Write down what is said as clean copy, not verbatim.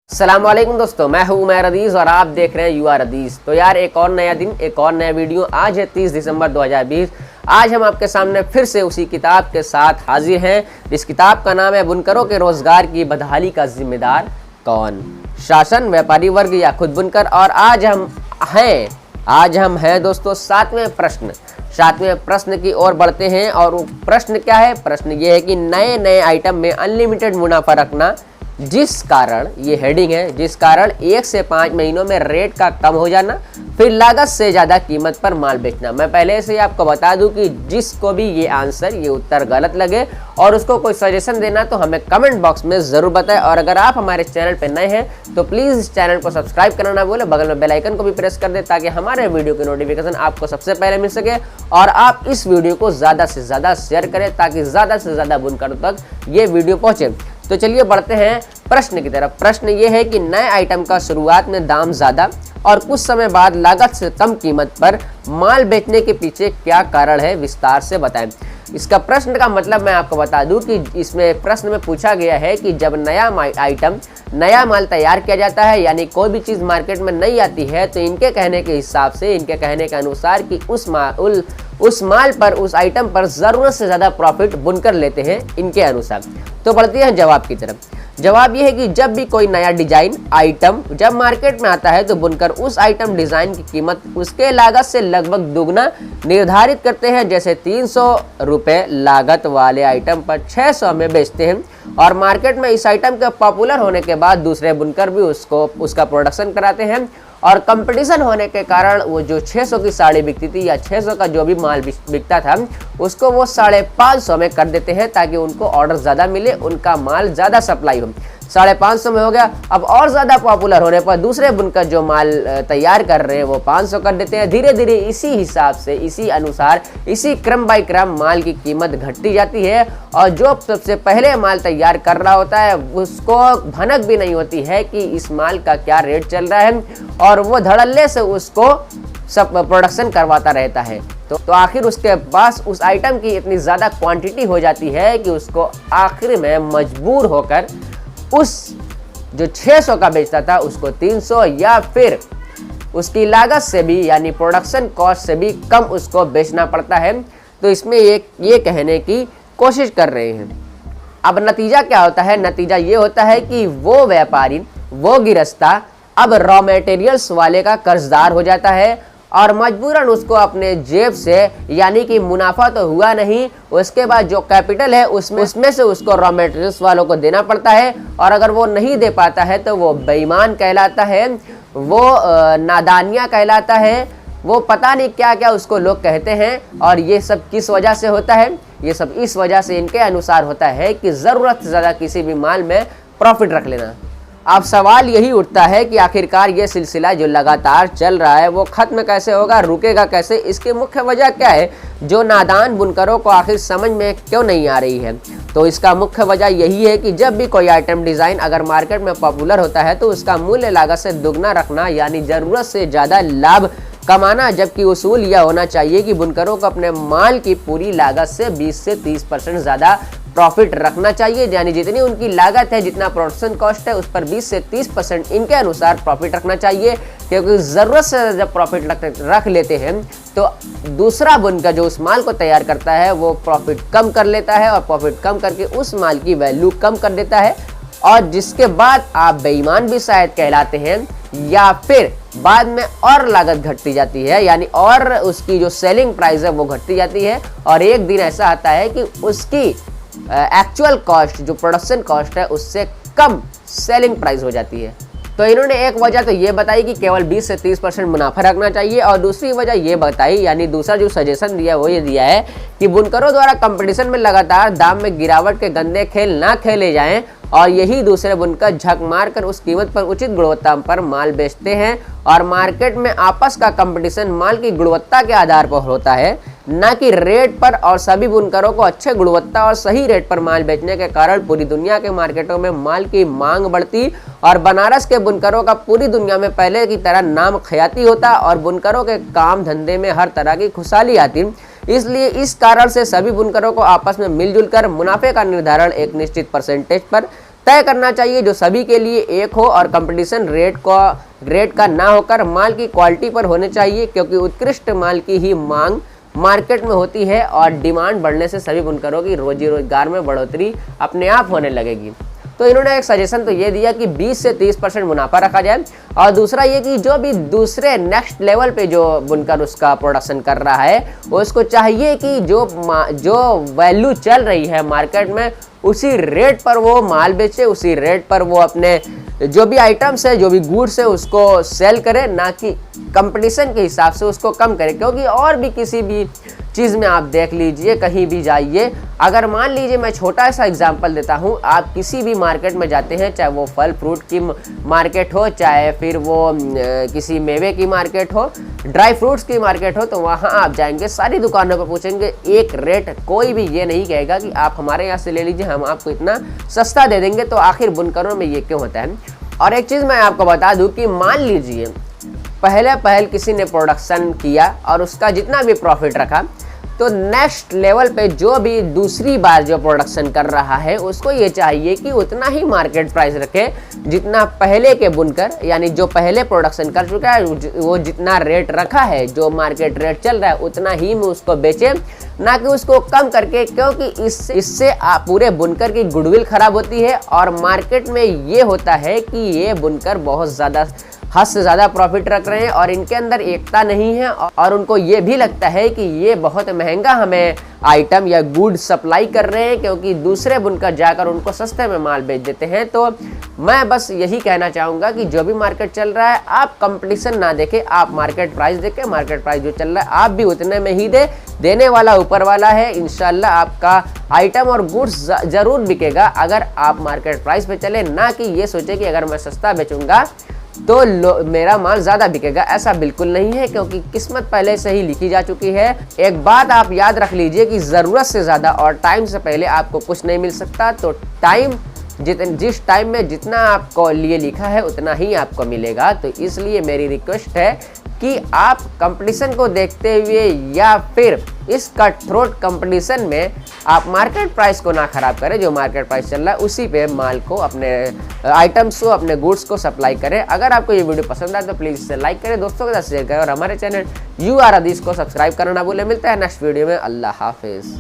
अस्सलामुअलैकुम दोस्तों, मैं हूं उमैर अदीज़ और आप देख रहे हैं यू आर अदीज़। तो यार एक और नया दिन, एक और नया वीडियो। आज है 30 दिसंबर 2020। आज हम आपके सामने फिर से उसी किताब के साथ हाजिर हैं। इस किताब का नाम है बुनकरों के रोजगार की बदहाली का जिम्मेदार कौन, शासन, व्यापारी वर्ग या खुद बुनकर। और आज हम हैं दोस्तों सातवें प्रश्न की ओर बढ़ते हैं। और वो प्रश्न क्या है? प्रश्न ये है कि नए नए आइटम में अनलिमिटेड मुनाफा रखना, जिस कारण, ये हेडिंग है, जिस कारण 1 से 5 महीनों में रेट का कम हो जाना, फिर लागत से ज़्यादा कीमत पर माल बेचना। मैं पहले से ही आपको बता दूं कि जिसको भी ये आंसर, ये उत्तर गलत लगे और उसको कोई सजेशन देना तो हमें कमेंट बॉक्स में ज़रूर बताएं। और अगर आप हमारे चैनल पर नए हैं तो प्लीज़ इस चैनल को सब्सक्राइब करना ना भूलें, बगल में बेल आइकन को भी प्रेस कर दें ताकि हमारे वीडियो की नोटिफिकेशन आपको सबसे पहले मिल सके। और आप इस वीडियो को ज़्यादा से ज़्यादा शेयर करें ताकि ज़्यादा से ज़्यादा बुनकरों तक ये वीडियो पहुँचे। तो चलिए बढ़ते हैं प्रश्न की तरफ। प्रश्न ये है कि नए आइटम का शुरुआत में दाम ज़्यादा और कुछ समय बाद लागत से कम कीमत पर माल बेचने के पीछे क्या कारण है, विस्तार से बताएं। इसका प्रश्न का मतलब मैं आपको बता दूं कि इसमें प्रश्न में पूछा गया है कि जब नया माल तैयार किया जाता है, यानी कोई भी चीज़ मार्केट में नहीं आती है, तो इनके कहने के हिसाब से, इनके कहने के अनुसार कि उस माल पर, उस आइटम पर ज़रूरत से ज़्यादा प्रॉफिट बुनकर लेते हैं इनके अनुसार। तो बढ़ते हैं जवाब की तरफ। जवाब यह है कि जब भी कोई नया डिजाइन आइटम जब मार्केट में आता है तो बुनकर उस आइटम डिजाइन की कीमत उसके लागत से लगभग दुगना निर्धारित करते हैं। जैसे 300 रुपये लागत वाले आइटम पर 600 में बेचते हैं और मार्केट में इस आइटम के पॉपुलर होने के बाद दूसरे बुनकर भी उसका प्रोडक्शन कराते हैं और कंपटीशन होने के कारण वो जो 600 की साड़ी बिकती थी या 600 का जो भी माल बिकता था उसको वो 550 में कर देते हैं ताकि उनको ऑर्डर ज़्यादा मिले, उनका माल ज़्यादा सप्लाई हो। 550 में हो गया। अब और ज़्यादा पॉपुलर होने पर दूसरे बुनकर जो माल तैयार कर रहे हैं वो 500 कर देते हैं। धीरे धीरे इसी हिसाब से, इसी अनुसार, इसी क्रम बाय क्रम माल की कीमत घटती जाती है और जो सबसे पहले माल तैयार कर रहा होता है उसको भनक भी नहीं होती है कि इस माल का क्या रेट चल रहा है और वो धड़ल्ले से उसको सब प्रोडक्शन करवाता रहता है। तो आखिर उसके पास उस आइटम की इतनी ज़्यादा क्वांटिटी हो जाती है कि उसको आखिर में मजबूर होकर उस जो 600 का बेचता था उसको 300 या फिर उसकी लागत से भी, यानी प्रोडक्शन कॉस्ट से भी कम उसको बेचना पड़ता है। तो इसमें ये कहने की कोशिश कर रहे हैं। अब नतीजा क्या होता है? नतीजा ये होता है कि वो व्यापारी, वो गिरस्ता अब रॉ मटेरियल्स वाले का कर्जदार हो जाता है और मजबूरन उसको अपने जेब से, यानी कि मुनाफा तो हुआ नहीं, उसके बाद जो कैपिटल है उसमें से उसको रॉ मटेरियल्स वालों को देना पड़ता है। और अगर वो नहीं दे पाता है तो वो बेईमान कहलाता है, वो नादानिया कहलाता है, वो पता नहीं क्या क्या उसको लोग कहते हैं। और ये सब किस वजह से होता है? ये सब इस वजह से इनके अनुसार होता है कि ज़रूरत से ज़्यादा किसी भी माल में प्रॉफिट रख लेना। अब सवाल यही उठता है कि आखिरकार ये सिलसिला जो लगातार चल रहा है वो ख़त्म कैसे होगा, रुकेगा कैसे? इसकी मुख्य वजह क्या है जो नादान बुनकरों को आखिर समझ में क्यों नहीं आ रही है? तो इसका मुख्य वजह यही है कि जब भी कोई आइटम डिज़ाइन अगर मार्केट में पॉपुलर होता है तो उसका मूल्य लागत से दुगना रखना, यानी ज़रूरत से ज़्यादा लाभ कमाना। जबकि उसूल यह होना चाहिए कि बुनकरों को अपने माल की पूरी लागत से 20 से 30% ज़्यादा प्रॉफिट रखना चाहिए, यानी जितनी उनकी लागत है, जितना प्रोडक्शन कॉस्ट है, उस पर 20 से 30% इनके अनुसार प्रॉफिट रखना चाहिए। क्योंकि ज़रूरत से जब प्रॉफिट रख लेते हैं तो दूसरा बुनकर जो उस माल को तैयार करता है वो प्रॉफिट कम कर लेता है और प्रॉफिट कम करके उस माल की वैल्यू कम कर देता है। और जिसके बाद आप बेईमान भी शायद कहलाते हैं या फिर बाद में और लागत घटती जाती है, यानी और उसकी जो सेलिंग प्राइस है वो घटती जाती है। और एक दिन ऐसा आता है कि उसकी एक्चुअल कॉस्ट, जो प्रोडक्शन कॉस्ट है, उससे कम सेलिंग प्राइस हो जाती है। तो इन्होंने एक वजह तो ये बताई कि केवल 20 से 30% मुनाफा रखना चाहिए और दूसरी वजह ये बताई, यानी दूसरा जो सजेशन दिया वो ये दिया है कि बुनकरों द्वारा कंपटीशन में लगातार दाम में गिरावट के गंदे खेल ना खेले जाएं और यही दूसरे बुनकर झक मार कर उस कीमत पर उचित गुणवत्ता पर माल बेचते हैं। और मार्केट में आपस का कंपटीशन माल की गुणवत्ता के आधार पर होता है, न कि रेट पर। और सभी बुनकरों को अच्छे गुणवत्ता और सही रेट पर माल बेचने के कारण पूरी दुनिया के मार्केटों में माल की मांग बढ़ती और बनारस के बुनकरों का पूरी दुनिया में पहले की तरह नाम ख्याति होता और बुनकरों के काम धंधे में हर तरह की खुशहाली आती। इसलिए इस कारण से सभी बुनकरों को आपस में मिलजुल कर मुनाफे का निर्धारण एक निश्चित परसेंटेज पर तय करना चाहिए जो सभी के लिए एक हो और कंपटीशन रेट का ना होकर माल की क्वालिटी पर होने चाहिए, क्योंकि उत्कृष्ट माल की ही मांग मार्केट में होती है और डिमांड बढ़ने से सभी बुनकरों की रोजी रोजगार में बढ़ोतरी अपने आप होने लगेगी। तो इन्होंने एक सजेशन तो ये दिया कि 20 से 30% मुनाफा रखा जाए, और दूसरा ये कि जो भी दूसरे नेक्स्ट लेवल पे जो बुनकर उसका प्रोडक्शन कर रहा है उसको चाहिए कि जो वैल्यू चल रही है मार्केट में उसी रेट पर वो माल बेचे, उसी रेट पर वो अपने जो भी आइटम्स है, जो भी गुड्स है उसको सेल करे, ना कि कंपटीशन के हिसाब से उसको कम करे। क्योंकि और भी किसी भी चीज़ में आप देख लीजिए, कहीं भी जाइए, अगर मान लीजिए मैं छोटा सा एग्जांपल देता हूँ, आप किसी भी मार्केट में जाते हैं, चाहे वो फल फ्रूट की मार्केट हो, चाहे फिर वो किसी मेवे की मार्केट हो, ड्राई फ्रूट्स की मार्केट हो, तो वहाँ आप जाएंगे, सारी दुकानों पर पूछेंगे एक रेट, कोई भी ये नहीं कहेगा कि आप हमारे यहाँ से ले लीजिए, हम आपको इतना सस्ता दे देंगे। तो आखिर बुनकरों में ये क्यों होता है? और एक चीज़ मैं आपको बता दूँ कि मान लीजिए पहले किसी ने प्रोडक्शन किया और उसका जितना भी प्रॉफिट रखा, तो नेक्स्ट लेवल पे जो भी दूसरी बार जो प्रोडक्शन कर रहा है उसको ये चाहिए कि उतना ही मार्केट प्राइस रखे जितना पहले के बुनकर, यानी जो पहले प्रोडक्शन कर चुका है वो जितना रेट रखा है, जो मार्केट रेट चल रहा है उतना ही में उसको बेचे, ना कि उसको कम करके। क्योंकि इससे पूरे बुनकर की गुडविल खराब होती है और मार्केट में ये होता है कि ये बुनकर बहुत ज़्यादा हद से ज़्यादा प्रॉफिट रख रहे हैं और इनके अंदर एकता नहीं है, और उनको ये भी लगता है कि ये बहुत महंगा हमें आइटम या गुड सप्लाई कर रहे हैं, क्योंकि दूसरे बुनकर जाकर उनको सस्ते में माल बेच देते हैं। तो मैं बस यही कहना चाहूँगा कि जो भी मार्केट चल रहा है आप कंपटीशन ना देखें, आप मार्केट प्राइस देखें, मार्केट प्राइस जो चल रहा है आप भी उतने में ही देने वाला ऊपर वाला है। इंशाल्लाह आपका आइटम और गुड्स ज़रूर बिकेगा अगर आप मार्केट प्राइस पे चले, ना कि ये सोचे कि अगर मैं सस्ता बेचूंगा तो मेरा माल ज़्यादा बिकेगा। ऐसा बिल्कुल नहीं है, क्योंकि किस्मत पहले से ही लिखी जा चुकी है। एक बात आप याद रख लीजिए कि ज़रूरत से ज़्यादा और टाइम से पहले आपको कुछ नहीं मिल सकता। तो जिस टाइम में जितना आपको लिए लिखा है उतना ही आपको मिलेगा। तो इसलिए मेरी रिक्वेस्ट है कि आप कंपटीशन को देखते हुए या फिर इस कट थ्रोट कंपटीशन में आप मार्केट प्राइस को ना खराब करें। जो मार्केट प्राइस चल रहा है उसी पे माल को, अपने आइटम्स को, अपने गुड्स को सप्लाई करें। अगर आपको ये वीडियो पसंद आए तो प्लीज़ इसे लाइक करें, दोस्तों के साथ शेयर करें और हमारे चैनल UR हदीस को सब्सक्राइब करना ना भूलें। मिलता है नेक्स्ट वीडियो में। अल्लाह हाफिज़।